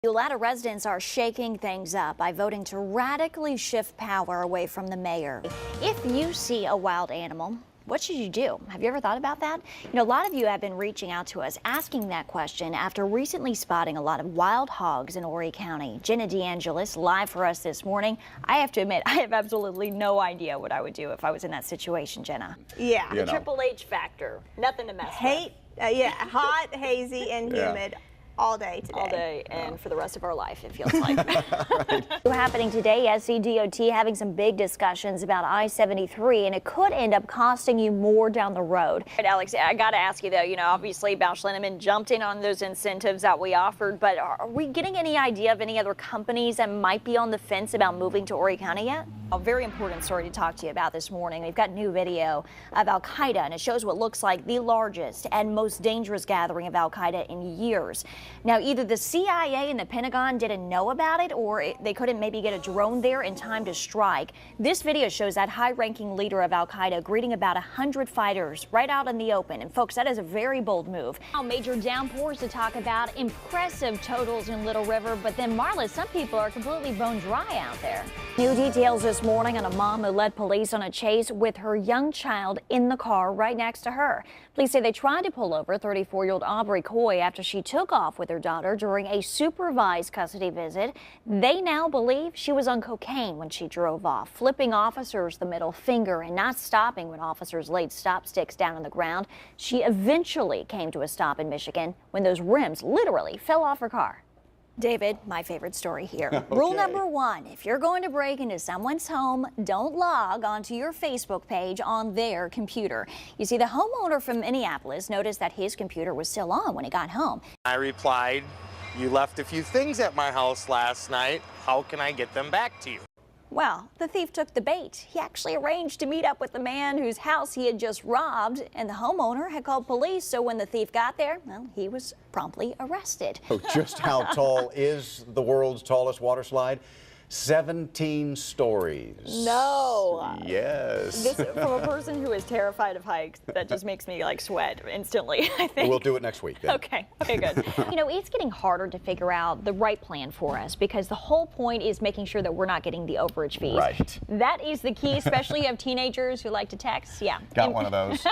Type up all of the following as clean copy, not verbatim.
A lot of residents are shaking things up by voting to radically shift power away from the mayor. If you see a wild animal, what should you do? Have you ever thought about that? You know, a lot of you have been reaching out to us asking that question after recently spotting a lot of wild hogs in Horry County. Jenna DeAngelis live for us this morning. I have to admit, I have absolutely no idea what I would do if I was in that situation, Jenna. Yeah. The Triple H factor. Nothing to mess with. Yeah, hot, hazy, and humid. All day today. All day and for the rest of our life, it feels like. Happening today, SCDOT having some big discussions about I-73, and it could end up costing you more down the road. Right, Alex, I got to ask you, though, you know, obviously Bausch Lindemann jumped in on those incentives that we offered, but are we getting any idea of any other companies that might be on the fence about moving to Horry County yet? A very important story to talk to you about this morning. We've got new video of Al-Qaeda, and it shows what looks like the largest and most dangerous gathering of Al-Qaeda in years. Now, either the CIA and the Pentagon didn't know about it, or they couldn't maybe get a drone there in time to strike. This video shows that high-ranking leader of Al-Qaeda greeting about 100 fighters right out in the open. And folks, that is a very bold move. Now, major downpours to talk about, impressive totals in Little River, but then Marla, some people are completely bone dry out there. New details this morning on a mom who led police on a chase with her young child in the car right next to her. Police say they tried to pull over 34-year-old Aubrey Coy after she took off with her daughter during a supervised custody visit. They now believe she was on cocaine when she drove off, flipping officers the middle finger and not stopping when officers laid stop sticks down on the ground. She eventually came to a stop in Michigan when those rims literally fell off her car. David, my favorite story here. Okay. Rule number one, if you're going to break into someone's home, don't log onto your Facebook page on their computer. You see, the homeowner from Minneapolis noticed that his computer was still on when he got home. I replied, "You left a few things at my house last night. How can I get them back to you?" Well, the thief took the bait. He actually arranged to meet up with the man whose house he had just robbed, and the homeowner had called police, so when the thief got there, well, he was promptly arrested. Oh, just how tall is the world's tallest water slide? 17 stories. No. Yes. This, from a person who is terrified of heights, that just makes me like sweat instantly, I think. We'll do it next week then. Okay, good. You know, it's getting harder to figure out the right plan for us because the whole point is making sure that we're not getting the overage fees. Right. That is the key, especially of teenagers who like to text. Yeah. Got one of those.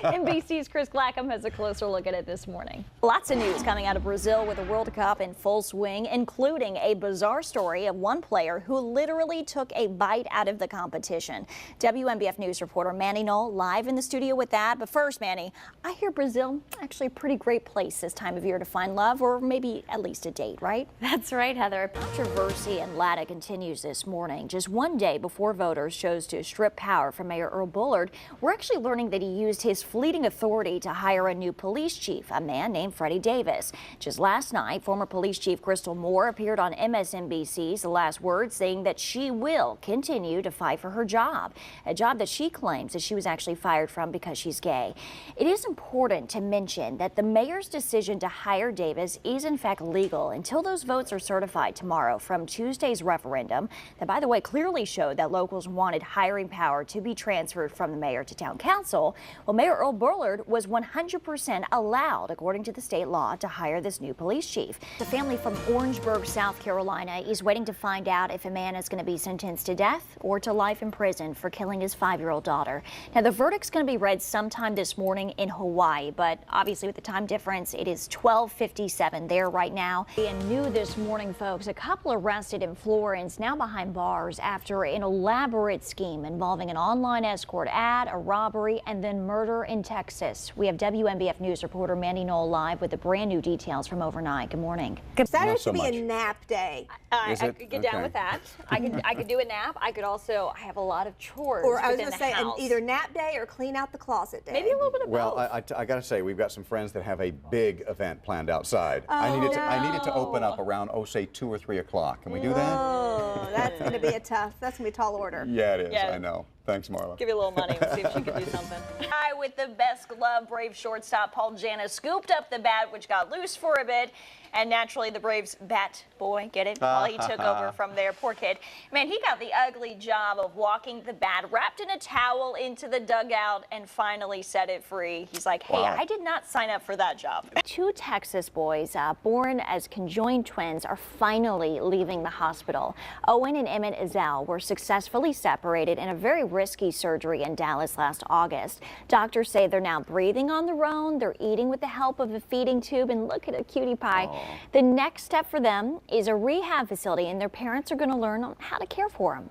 NBC's Chris Glackham has a closer look at it this morning. Lots of news coming out of Brazil with the World Cup in full swing, including a bizarre story of one player who literally took a bite out of the competition. WNBF News reporter Manny Knoll live in the studio with that. But first, Manny, I hear Brazil actually a pretty great place this time of year to find love, or maybe at least a date, right? That's right, Heather. Controversy in Latta continues this morning. Just one day before voters chose to strip power from Mayor Earl Bullard, we're actually learning that he used his fleeting authority to hire a new police chief, a man named Freddie Davis. Just last night, former police chief Crystal Moore appeared on MSNBC's The Last Word, saying that she will continue to fight for her job, a job that she claims that she was actually fired from because she's gay. It is important to mention that the mayor's decision to hire Davis is in fact legal until those votes are certified tomorrow from Tuesday's referendum that, by the way, clearly showed that locals wanted hiring power to be transferred from the mayor to town council. Well, Mayor Earl Bullard was 100% allowed, according to the state law, to hire this new police chief. The family from Orangeburg, South Carolina is waiting to find out if a man is going to be sentenced to death or to life in prison for killing his 5-year-old daughter. Now, the verdict's going to be read sometime this morning in Hawaii, but obviously with the time difference, it is 12:57 there right now. And new this morning, folks, a couple arrested in Florence, now behind bars after an elaborate scheme involving an online escort ad, a robbery, and then murder in Texas. We have WNBF News reporter Mandy Knoll live with the brand new details from overnight. Good morning. Saturday should be a nap day. I could get down with that. I could do a nap. I could also, I have a lot of chores. Or I was going to say either nap day or clean out the closet day. Maybe a little bit of both. Well, I got to say, we've got some friends that have a big event planned outside. I needed to open up around, say 2 or 3 o'clock. Can we do that? Oh, that's going to be that's going to be a tall order. Yeah, it is. Yeah. I know. Thanks, Marla. Give you a little money and see if she can do something. Guy with the best glove, Brave shortstop Paul Janis scooped up the bat, which got loose for a bit. And naturally, the Braves bat boy, get it? While he took over from their poor kid. Man, he got the ugly job of walking the bat, wrapped in a towel into the dugout, and finally set it free. He's like, hey, Wow. I did not sign up for that job. Two Texas boys born as conjoined twins are finally leaving the hospital. Owen and Emmett Ezell were successfully separated in a very risky surgery in Dallas last August. Doctors say they're now breathing on their own. They're eating with the help of a feeding tube, and look at a cutie pie. The next step for them is a rehab facility, and their parents are going to learn on how to care for them.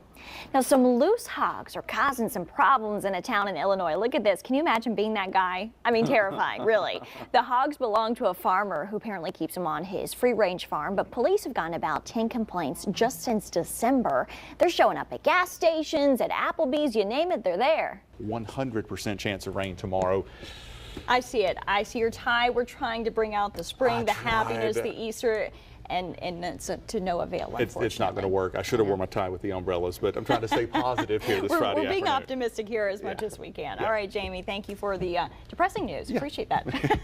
Now, some loose hogs are causing some problems in a town in Illinois. Look at this. Can you imagine being that guy? I mean, terrifying, really. The hogs belong to a farmer who apparently keeps them on his free-range farm, but police have gotten about 10 complaints just since December. They're showing up at gas stations, at Applebee's, you name it, they're there. 100% chance of rain tomorrow. I see it. I see your tie. We're trying to bring out the spring, the happiness, the Easter, and it's to no avail, unfortunately. It's not going to work. I should have worn my tie with the umbrellas, but I'm trying to stay positive here this Friday afternoon. We're being optimistic here as much as we can. All right, Jamie, thank you for the depressing news. Appreciate that.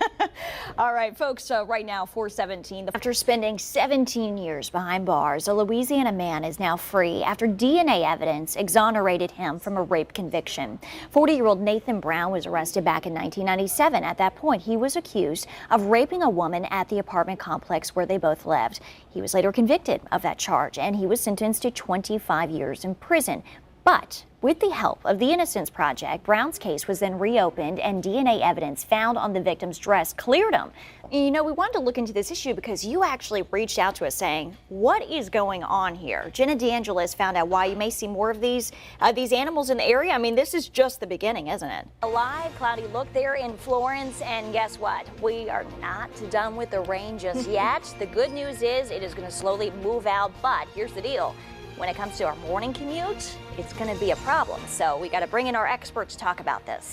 All right, folks, right now, 4:17. After spending 17 years behind bars, a Louisiana man is now free after DNA evidence exonerated him from a rape conviction. 40-year-old Nathan Brown was arrested back in 1997. At that point, he was accused of raping a woman at the apartment complex where they both lived. He was later convicted of that charge, and he was sentenced to 25 years in prison. But with the help of the Innocence Project, Brown's case was then reopened, and DNA evidence found on the victim's dress cleared him. You know, we wanted to look into this issue because you actually reached out to us saying, what is going on here? Jenna DeAngelis found out why you may see more of these animals in the area. I mean, this is just the beginning, isn't it? A live cloudy look there in Florence, and guess what? We are not done with the rain just yet. The good news is it is going to slowly move out, but here's the deal. When it comes to our morning commute, it's going to be a problem. So we got to bring in our experts to talk about this.